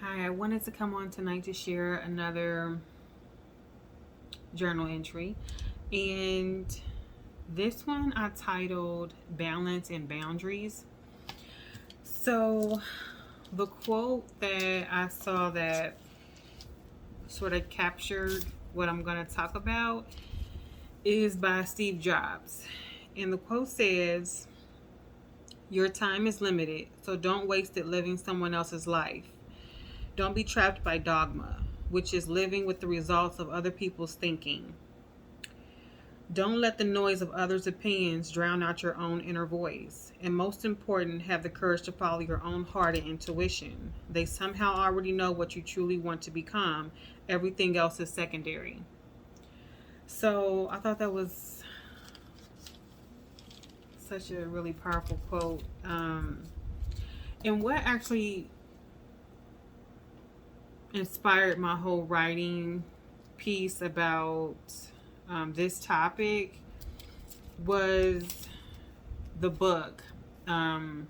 Hi, I wanted to come on tonight to share another journal entry. And this one I titled Balance and Boundaries. So, the quote that I saw that sort of captured what I'm going to talk about is by Steve Jobs. And the quote says, "Your time is limited, so don't waste it living someone else's life. Don't be trapped by dogma, which is living with the results of other people's thinking. Don't let the noise of others' opinions drown out your own inner voice. And most important, have the courage to follow your own heart and intuition. They somehow already know what you truly want to become. Everything else is secondary." So I thought that was such a really powerful quote. And what actually inspired my whole writing piece about this topic was the book, um,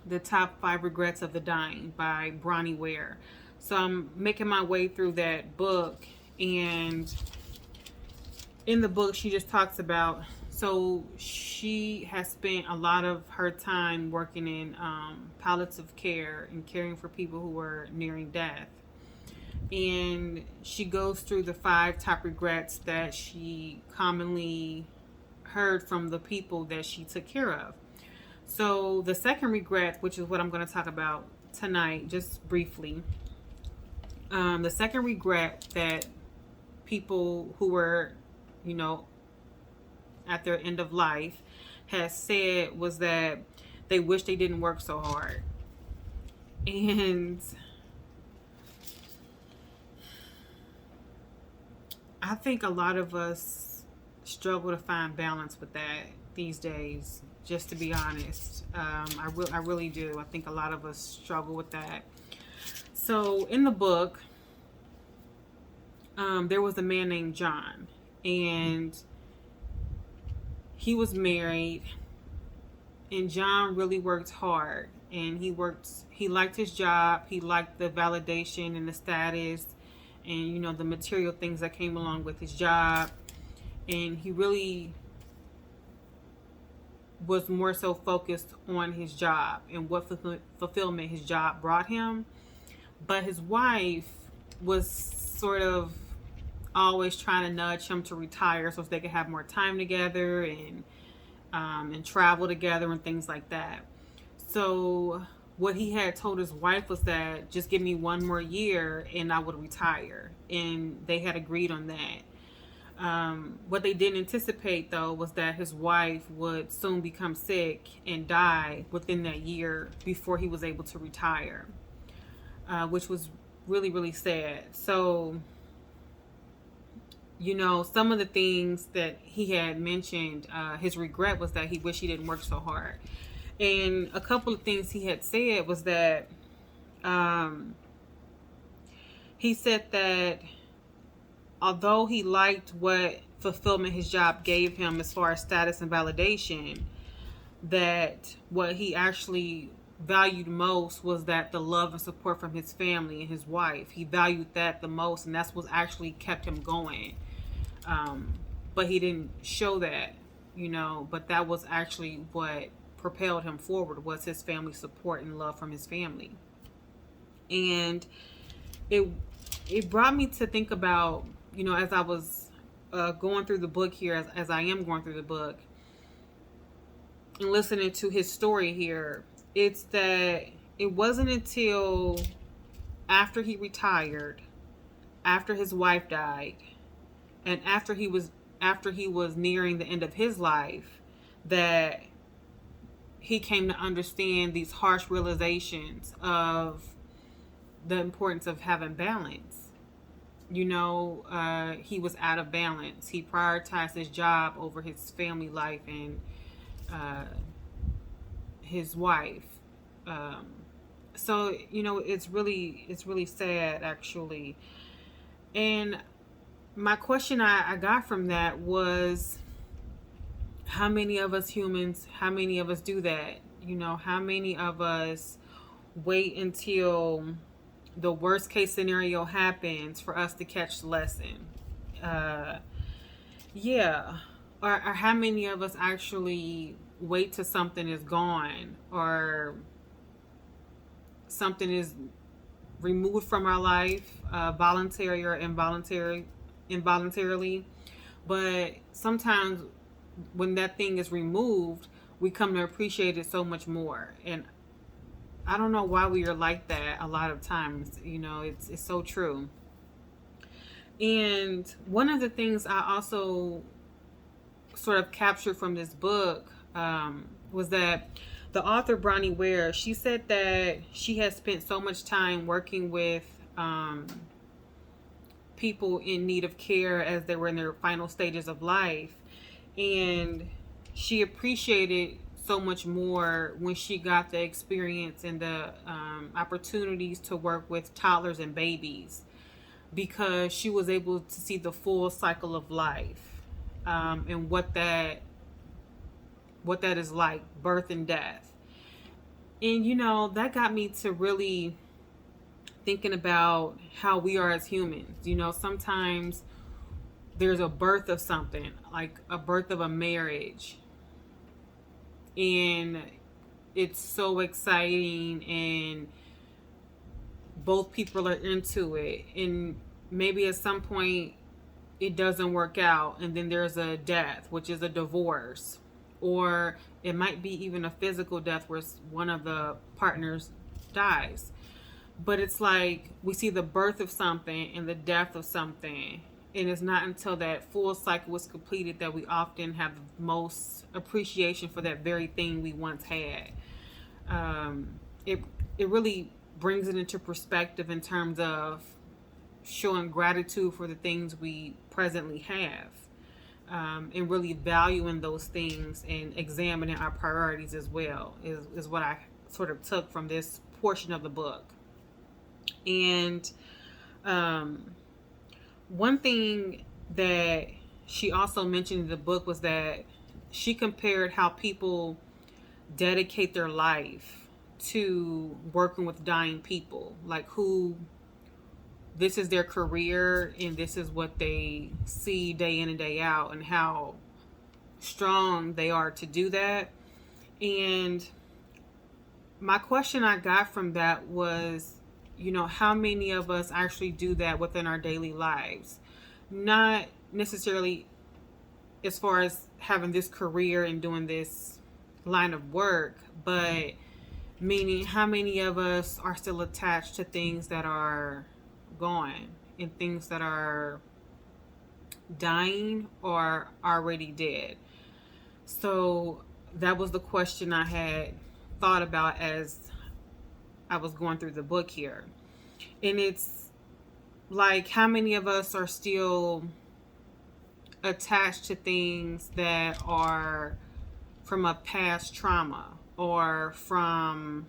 The Top 5 Regrets of the Dying by Bronnie Ware. So I'm making my way through that book, and in the book, she just talks about, so she has spent a lot of her time working in palliative care and caring for people who were nearing death. And she goes through the 5 top regrets that she commonly heard from the people that she took care of. So the second regret, which is what I'm going to talk about tonight, just briefly, the second regret that people who were, you know, at their end of life has said was that they wish they didn't work so hard. And I think a lot of us struggle to find balance with that these days. Just to be honest, I really do. I think a lot of us struggle with that. So in the book, there was a man named John, and he was married. And John really worked hard, and He liked his job. He liked the validation and the status, and the material things that came along with his job. And he really was more so focused on his job and what fulfillment his job brought him. But his wife was sort of always trying to nudge him to retire so they could have more time together and travel together and things like that. So what he had told his wife was that just give me one more year and I would retire. And they had agreed on that. What they didn't anticipate, though, was that his wife would soon become sick and die within that year before he was able to retire, which was really, really sad. So, some of the things that he had mentioned, his regret was that he wished he didn't work so hard. And a couple of things he had said was that he said that although he liked what fulfillment his job gave him as far as status and validation, that what he actually valued most was that the love and support from his family and his wife. He valued that the most, and that's what actually kept him going. But he didn't show that, but that was actually what propelled him forward, was his family support and love from his family. And it brought me to think about, as I was going through the book here, as I am going through the book and listening to his story here, it's that it wasn't until after he retired, after his wife died, and after he was nearing the end of his life, that he came to understand these harsh realizations of the importance of having balance. He was out of balance. He prioritized his job over his family life and his wife. So it's really sad, actually. And my question I got from that was, how many of us humans, how many of us do that? How many of us wait until the worst case scenario happens for us to catch the lesson. Uh, yeah. Or how many of us actually wait till something is gone or something is removed from our life, voluntary or involuntarily. But sometimes when that thing is removed, we come to appreciate it so much more. And I don't know why we are like that a lot of times. It's so true. And one of the things I also sort of captured from this book was that the author Bronnie Ware, she said that she has spent so much time working with people in need of care as they were in their final stages of life, and she appreciated so much more when she got the experience and the opportunities to work with toddlers and babies, because she was able to see the full cycle of life, and what that is like, birth and death. And that got me to really thinking about how we are as humans. Sometimes there's a birth of something, like a birth of a marriage, and it's so exciting, and both people are into it, and maybe at some point it doesn't work out, and then there's a death, which is a divorce, or it might be even a physical death where one of the partners dies. But it's like we see the birth of something and the death of something, and it's not until that full cycle is completed that we often have the most appreciation for that very thing we once had. It really brings it into perspective in terms of showing gratitude for the things we presently have, and really valuing those things and examining our priorities as well is what I sort of took from this portion of the book. And one thing that she also mentioned in the book was that she compared how people dedicate their life to working with dying people, like who this is their career and this is what they see day in and day out, and how strong they are to do that. And my question I got from that was, how many of us actually do that within our daily lives? Not necessarily as far as having this career and doing this line of work, but meaning how many of us are still attached to things that are gone and things that are dying or already dead. So that was the question I had thought about as I was going through the book here. And it's like, how many of us are still attached to things that are from a past trauma or from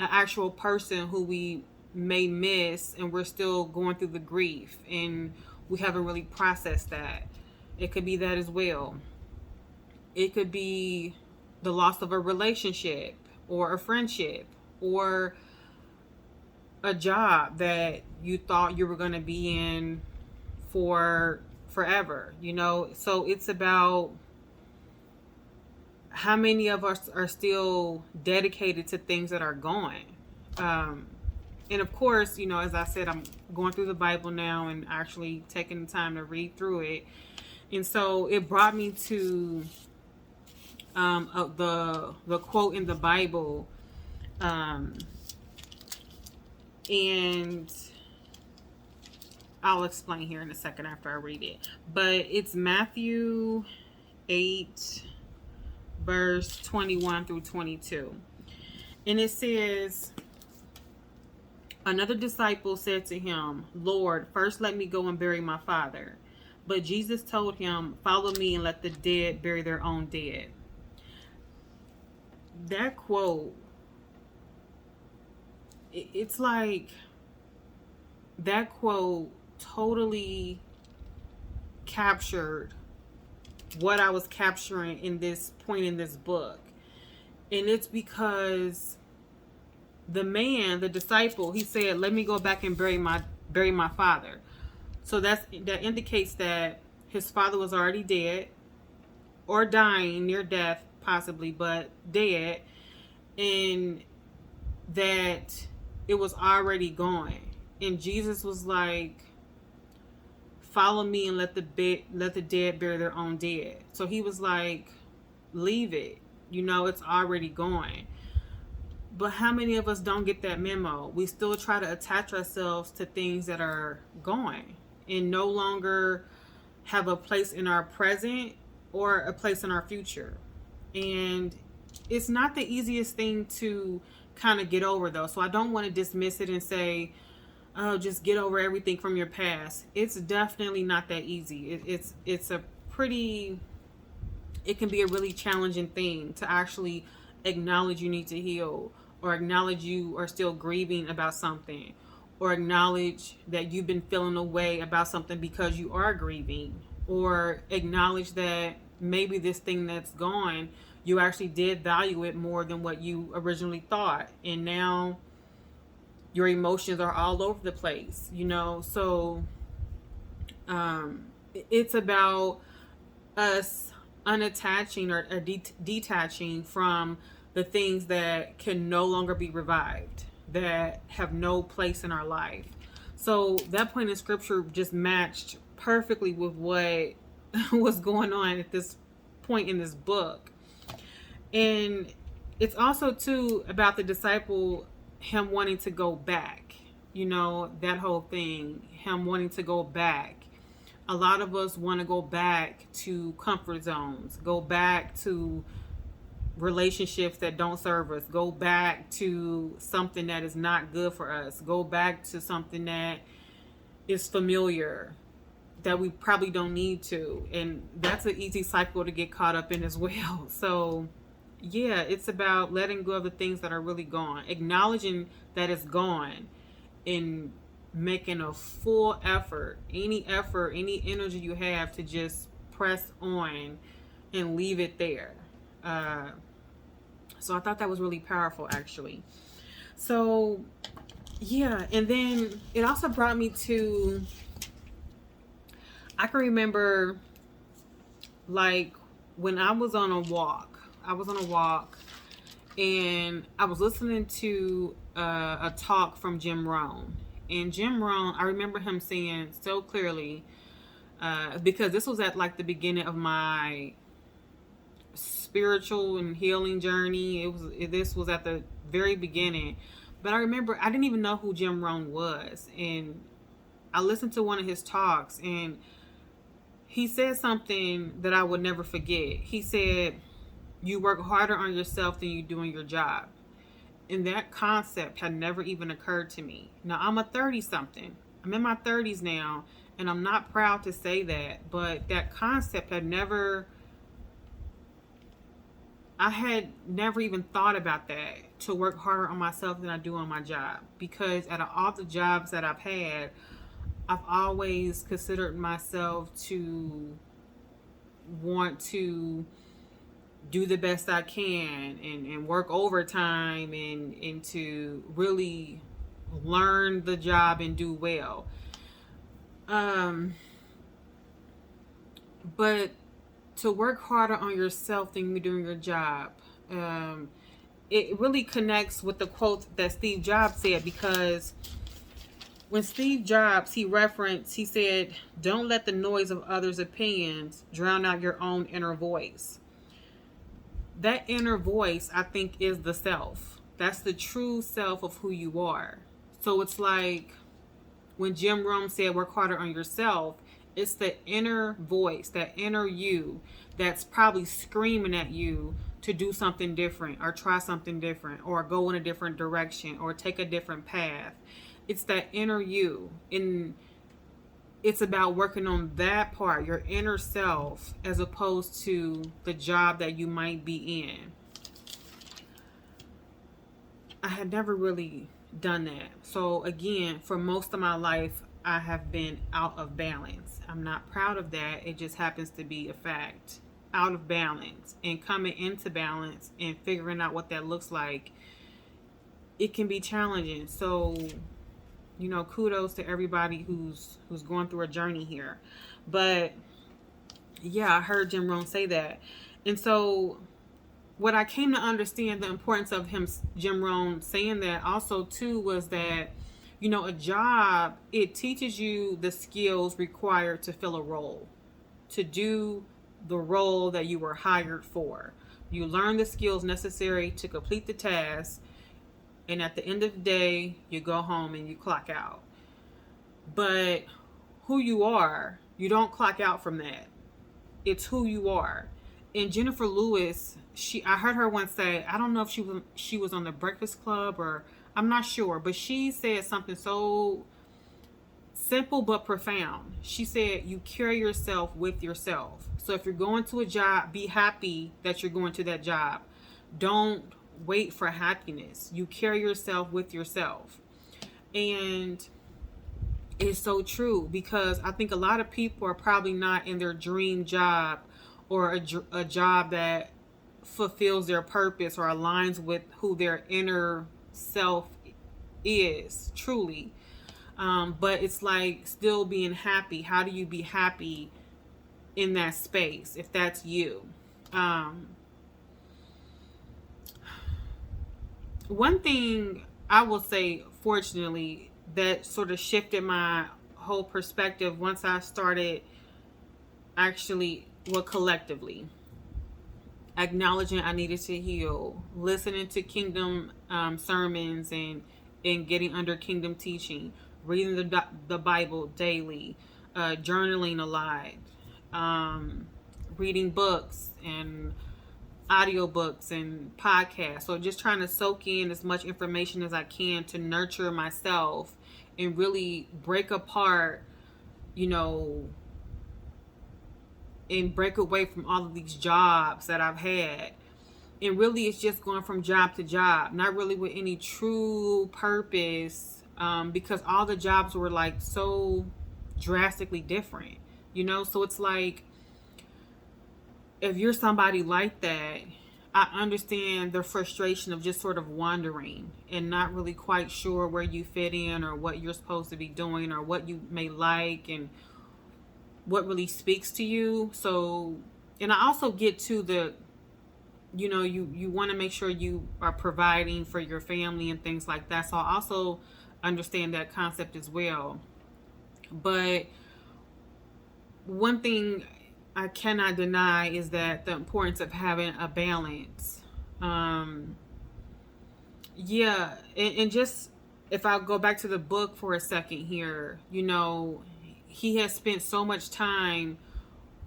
an actual person who we may miss, and we're still going through the grief and we haven't really processed that. It could be that as well. It could be the loss of a relationship or a friendship or a job that you thought you were going to be in for forever, So it's about how many of us are still dedicated to things that are gone. And of course, as I said, I'm going through the Bible now and actually taking the time to read through it. And so it brought me to the quote in the Bible, and I'll explain here in a second after I read it. But it's Matthew 8, verse 21 through 22. And it says, another disciple said to him, Lord, first let me go and bury my father. But Jesus told him, follow me and let the dead bury their own dead. That quote, it's like that quote totally captured what I was capturing in this point in this book. And it's because the man, the disciple, he said, "Let me go back and bury my father." So that indicates that his father was already dead or dying, near death possibly, but dead, and that it was already gone. And Jesus was like, "Follow me and let the dead bury their own dead." So he was like, "Leave it. It's already gone." But how many of us don't get that memo? We still try to attach ourselves to things that are gone and no longer have a place in our present or a place in our future. And it's not the easiest thing to kind of get over, though. So I don't want to dismiss it and say, "Oh, just get over everything from your past." It's definitely not that easy. It's a pretty, it can be a really challenging thing to actually acknowledge you need to heal, or acknowledge you are still grieving about something, or acknowledge that you've been feeling a way about something because you are grieving, or acknowledge that maybe this thing that's gone, you actually did value it more than what you originally thought, and now your emotions are all over the place. So it's about us unattaching or detaching from the things that can no longer be revived, that have no place in our life. So that point in scripture just matched perfectly with what was going on at this point in this book. And it's also too about the disciple, him wanting to go back, that whole thing, him wanting to go back. A lot of us want to go back to comfort zones, go back to relationships that don't serve us, go back to something that is not good for us, go back to something that is familiar, that we probably don't need to. And that's an easy cycle to get caught up in as well. So yeah, it's about letting go of the things that are really gone, acknowledging that it's gone, and making a full effort, any energy you have, to just press on and leave it there. So I thought that was really powerful, actually. So yeah, and then it also brought me to, I can remember, like, when I was on a walk and I was listening to a talk from Jim Rohn. And Jim Rohn, I remember him saying so clearly, because this was at like the beginning of my spiritual and healing journey. This was at the very beginning. But I remember I didn't even know who Jim Rohn was. And I listened to one of his talks, and he said something that I would never forget. He said, "You work harder on yourself than you do on your job." And that concept had never even occurred to me. Now, I'm a 30-something. I'm in my 30s now, and I'm not proud to say that, but that concept I had never even thought about that, to work harder on myself than I do on my job. Because out of all the jobs that I've had, I've always considered myself to want to do the best I can, and work overtime, and to really learn the job and do well. But to work harder on yourself than you're doing your job, it really connects with the quote that Steve Jobs said, because when Steve Jobs, he said, "Don't let the noise of others' opinions drown out your own inner voice." That inner voice, I think, is the self. That's the true self of who you are. So it's like when Jim Rohn said, "Work harder on yourself," it's the inner voice, that inner you, that's probably screaming at you to do something different, or try something different, or go in a different direction, or take a different path. It's that inner you. And it's about working on that part, your inner self, as opposed to the job that you might be in. I had never really done that. So again, for most of my life, I have been out of balance. I'm not proud of that. It just happens to be a fact. Out of balance. And coming into balance and figuring out what that looks like it can be challenging. So, kudos to everybody who's going through a journey here. But yeah, I heard Jim Rohn say that. And so what I came to understand the importance of Jim Rohn saying that also too was that, a job, it teaches you the skills required to fill a role, to do the role that you were hired for. You learn the skills necessary to complete the task, and at the end of the day, you go home and you clock out. But who you are, you don't clock out from that. It's who you are. And Jennifer Lewis, I heard her once say, I don't know if she was on the Breakfast Club, or I'm not sure, but she said something so simple but profound. She said, you carry yourself with yourself. So if you're going to a job, be happy that you're going to that job. Don't wait for happiness. You carry yourself with yourself. And it's so true, because I think a lot of people are probably not in their dream job, or a job that fulfills their purpose or aligns with who their inner self is truly. But it's like still being happy. How do you be happy in that space if that's you? One thing I will say, fortunately, that sort of shifted my whole perspective once I started actually, collectively acknowledging I needed to heal, listening to kingdom sermons, and getting under kingdom teaching, reading the Bible daily, journaling a lot, reading books and audiobooks and podcasts. So just trying to soak in as much information as I can to nurture myself and really break apart, and break away from all of these jobs that I've had. And really it's just going from job to job, not really with any true purpose, because all the jobs were like so drastically different, so it's like, if you're somebody like that, I understand the frustration of just sort of wandering and not really quite sure where you fit in, or what you're supposed to be doing, or what you may like, and what really speaks to you. So, and I also get to the, you want to make sure you are providing for your family and things like that. So I also understand that concept as well. But one thing I cannot deny is that the importance of having a balance. Yeah, and just, if I go back to the book for a second here, he has spent so much time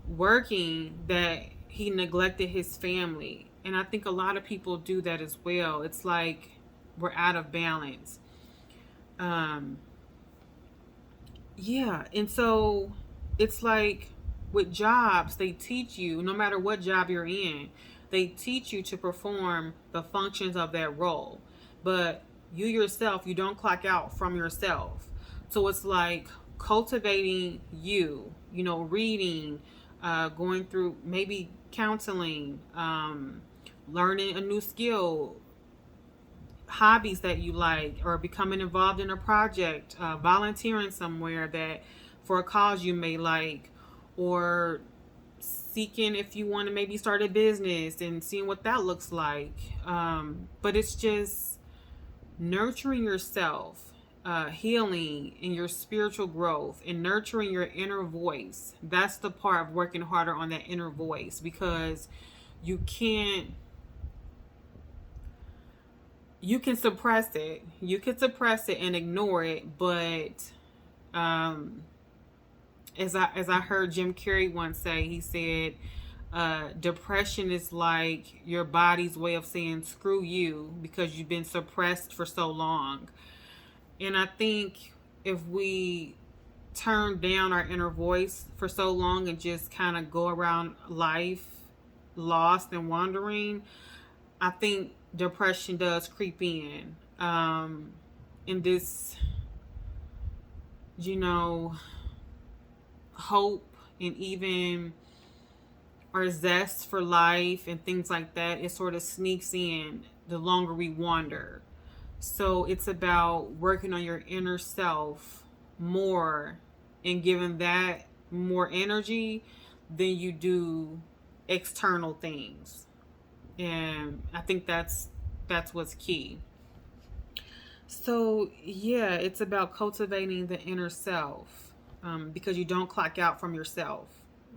working that he neglected his family. And I think a lot of people do that as well. It's like we're out of balance. Yeah, and so it's like with jobs, they teach you, no matter what job you're in, they teach you to perform the functions of that role. But you yourself, you don't clock out from yourself. So it's like cultivating you, reading, going through maybe counseling, learning a new skill, hobbies that you like, or becoming involved in a project, volunteering somewhere that for a cause you may like, or seeking if you want to maybe start a business and seeing what that looks like. But it's just nurturing yourself, healing in your spiritual growth, and nurturing your inner voice. That's the part of working harder on that inner voice, because you can suppress it. You can suppress it and ignore it, but as I heard Jim Carrey once say, he said, depression is like your body's way of saying screw you, because you've been suppressed for so long. And I think if we turn down our inner voice for so long and just kind of go around life lost and wandering, I think depression does creep in. In this, hope, and even our zest for life and things like that, it sort of sneaks in the longer we wander. So it's about working on your inner self more and giving that more energy than you do external things. And I think that's what's key. So yeah, it's about cultivating the inner self, because you don't clock out from yourself.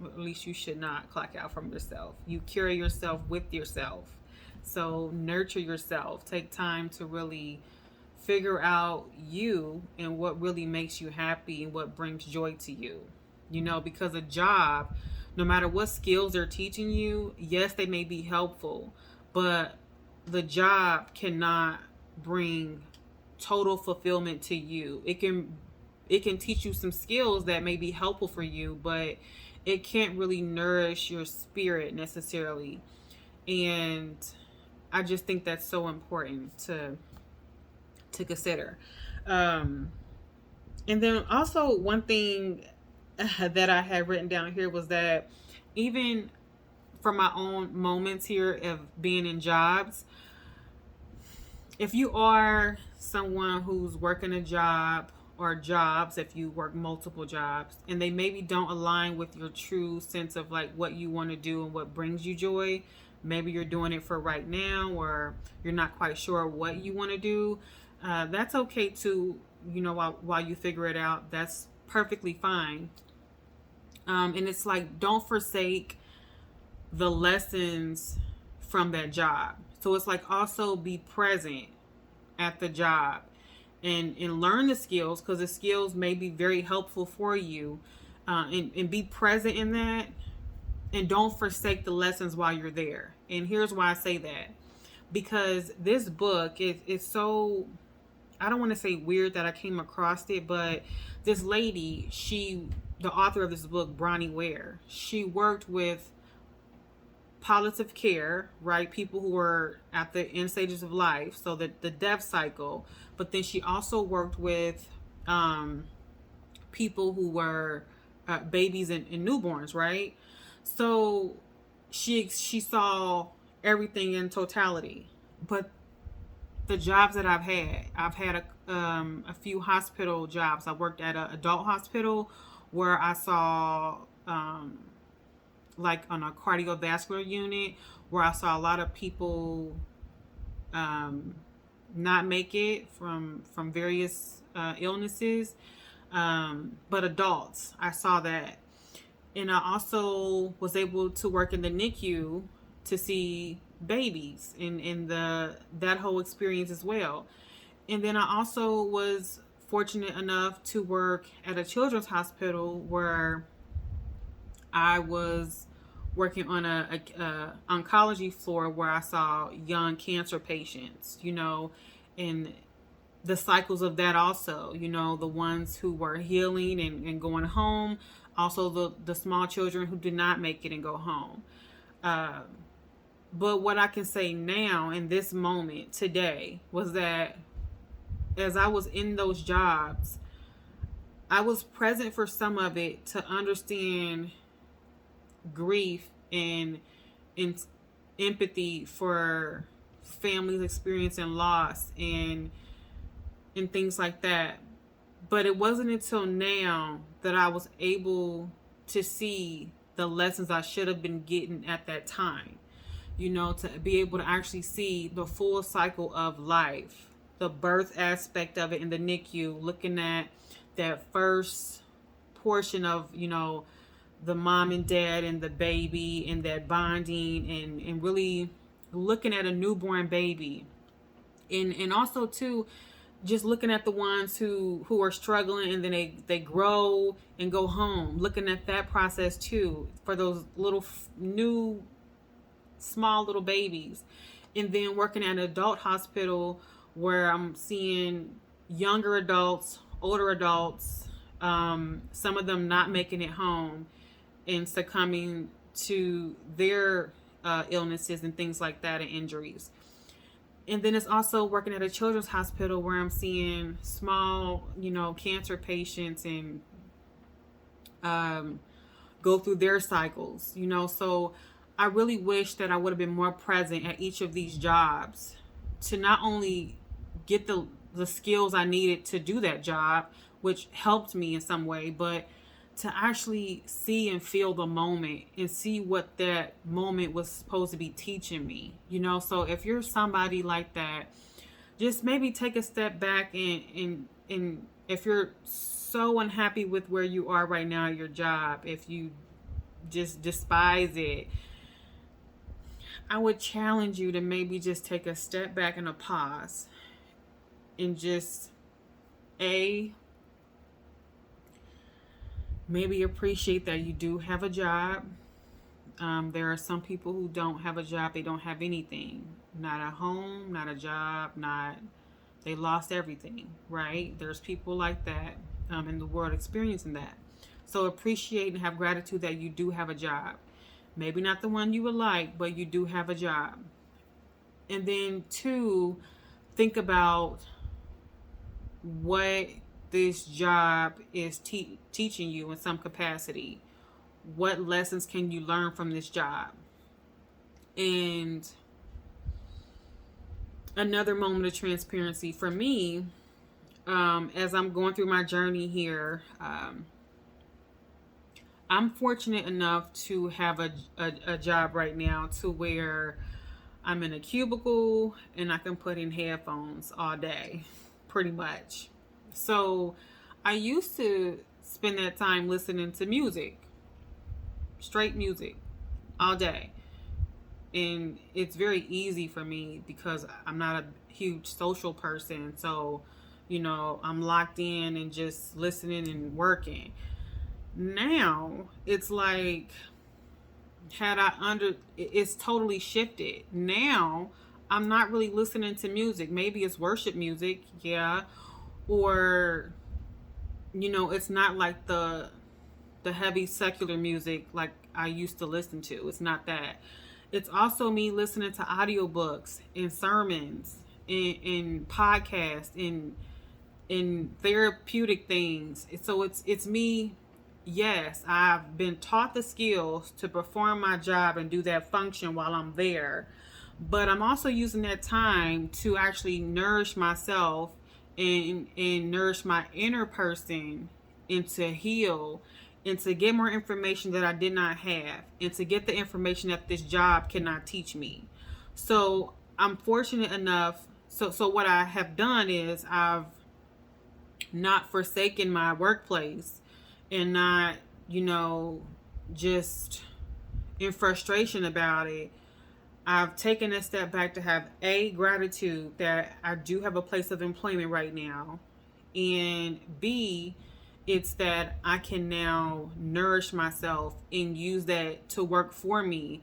At least you should not clock out from yourself. You carry yourself with yourself. So nurture yourself. Take time to really figure out you and what really makes you happy and what brings joy to you. Because a job, no matter what skills they're teaching you, yes, they may be helpful, but the job cannot bring total fulfillment to you. It can teach you some skills that may be helpful for you, but it can't really nourish your spirit necessarily. And I just think that's so important to consider. Um, and then also one thing that I had written down here was that even for my own moments here of being in jobs, if you are someone who's working a job or jobs, if you work multiple jobs and they maybe don't align with your true sense of like what you want to do and what brings you joy, maybe you're doing it for right now or you're not quite sure what you want to do, that's okay too. While you figure it out, that's perfectly fine. And it's like, don't forsake the lessons from that job. So it's like, also be present at the job and learn the skills, because the skills may be very helpful for you, and be present in that, and don't forsake the lessons while you're there. And here's why I say that, because this book is so, I don't want to say weird that I came across it, but this lady, the author of this book, Bronnie Ware, she worked with palliative care, right? People who were at the end stages of life, so that the death cycle. But then she also worked with people who were babies and newborns, right? So she saw everything in totality. But the jobs that I've had a few hospital jobs. I worked at an adult hospital where I saw like on a cardiovascular unit, where I saw a lot of people not make it from various illnesses, but adults, I saw that. And I also was able to work in the NICU to see babies in that whole experience as well. And then I also was fortunate enough to work at a children's hospital where I was working on a oncology floor where I saw young cancer patients, and the cycles of that also, the ones who were healing and going home, also the small children who did not make it and go home. But what I can say now in this moment today was that as I was in those jobs, I was present for some of it to understand grief and empathy for families experiencing loss and things like that. But it wasn't until now that I was able to see the lessons I should have been getting at that time. To be able to actually see the full cycle of life, the birth aspect of it in the NICU, looking at that first portion of, the mom and dad and the baby and that bonding and really looking at a newborn baby. And also too, just looking at the ones who are struggling and then they grow and go home, looking at that process too for those little new small little babies. And then working at an adult hospital where I'm seeing younger adults, older adults, some of them not making it home and succumbing to their illnesses and things like that and injuries. And then it's also working at a children's hospital where I'm seeing small, cancer patients and go through their cycles, So I really wish that I would have been more present at each of these jobs to not only get the skills I needed to do that job, which helped me in some way, but to actually see and feel the moment and see what that moment was supposed to be teaching me, So if you're somebody like that, just maybe take a step back and if you're so unhappy with where you are right now at your job, if you just despise it, I would challenge you to maybe just take a step back and a pause and just maybe appreciate that you do have a job. There are some people who don't have a job. They don't have anything. Not a home, not a job, they lost everything, right? There's people like that in the world experiencing that. So appreciate and have gratitude that you do have a job. Maybe not the one you would like, but you do have a job. And then 2, think about what this job is teaching you in some capacity. What lessons can you learn from this job? And another moment of transparency for me, as I'm going through my journey here, I'm fortunate enough to have a job right now to where I'm in a cubicle and I can put in headphones all day, pretty much. So I used to spend that time listening to music, straight music, all day. And it's very easy for me because I'm not a huge social person. So, I'm locked in and just listening and working. Now it's like, it's totally shifted. Now I'm not really listening to music. Maybe it's worship music, yeah. Or, it's not like the heavy secular music like I used to listen to. It's not that. It's also me listening to audiobooks and sermons and podcasts and therapeutic things. So it's me. Yes, I've been taught the skills to perform my job and do that function while I'm there. But I'm also using that time to actually nourish myself and nourish my inner person and to heal and to get more information that I did not have and to get the information that this job cannot teach me. So I'm fortunate enough. So what I have done is I've not forsaken my workplace and not, just in frustration about it. I've taken a step back to have gratitude that I do have a place of employment right now, and B, it's that I can now nourish myself and use that to work for me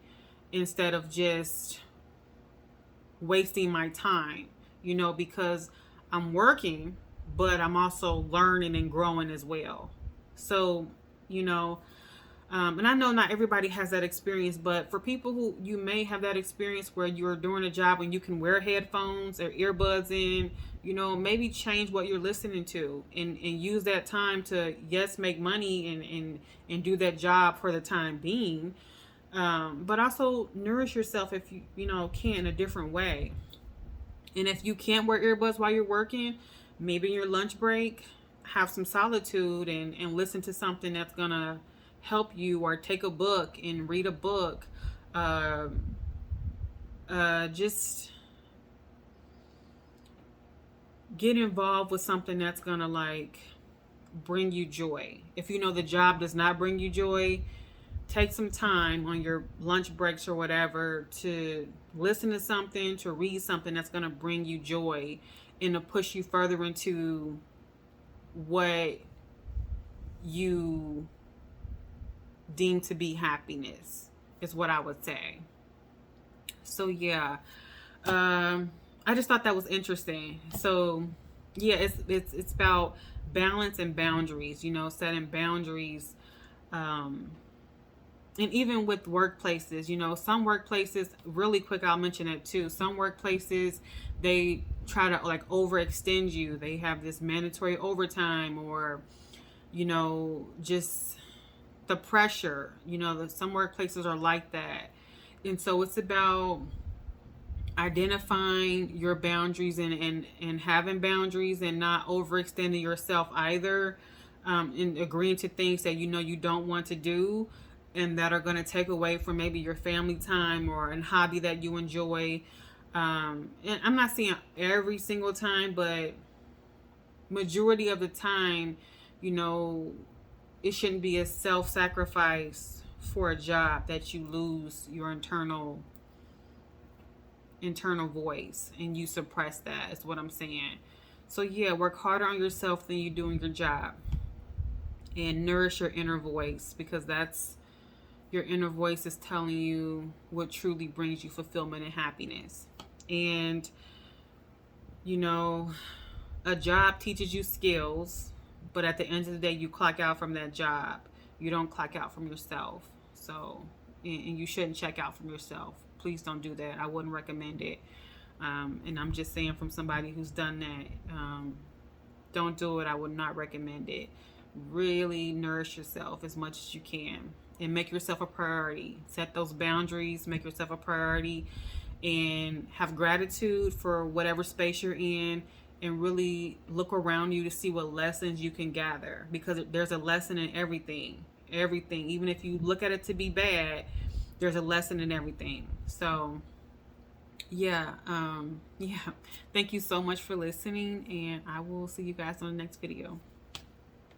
instead of just wasting my time, because I'm working, but I'm also learning and growing as well. So, and I know not everybody has that experience, but for people who you may have that experience where you're doing a job and you can wear headphones or earbuds in, maybe change what you're listening to and use that time to, yes, make money and do that job for the time being. But also nourish yourself if you, can in a different way. And if you can't wear earbuds while you're working, maybe in your lunch break, have some solitude and listen to something that's going to help you, or take a book and read a book. Just get involved with something that's going to bring you joy. If the job does not bring you joy, take some time on your lunch breaks or whatever to listen to something, to read something that's going to bring you joy and to push you further into what you deem to be happiness, is what I would say. So yeah, I just thought that was interesting. So yeah, it's about balance and boundaries, setting boundaries. And even with workplaces, some workplaces, really quick, I'll mention it too. Some workplaces, they try to overextend you. They have this mandatory overtime, or, just the pressure, some workplaces are like that. And so it's about identifying your boundaries and having boundaries and not overextending yourself either, and agreeing to things that you know you don't want to do and that are going to take away from maybe your family time or a hobby that you enjoy. And I'm not saying every single time, but majority of the time, you know, it shouldn't be a self-sacrifice for a job that you lose your internal voice and you suppress that, is what I'm saying. So yeah, work harder on yourself than you do in your job, and nourish your inner voice, because that's your inner voice is telling you what truly brings you fulfillment and happiness. And you know, a job teaches you skills, but at the end of the day, you clock out from that job. You don't clock out from yourself. So, and you shouldn't check out from yourself. Please don't do that. I wouldn't recommend it. And I'm just saying from somebody who's done that. Don't do it. I would not recommend it. Really nourish yourself as much as you can and make yourself a priority. Set those boundaries, make yourself a priority, and have gratitude for whatever space you're in, and really look around you to see what lessons you can gather, because there's a lesson in everything. Everything, even if you look at it to be bad, there's a lesson in everything. So yeah, yeah. Thank you so much for listening, and I will see you guys on the next video.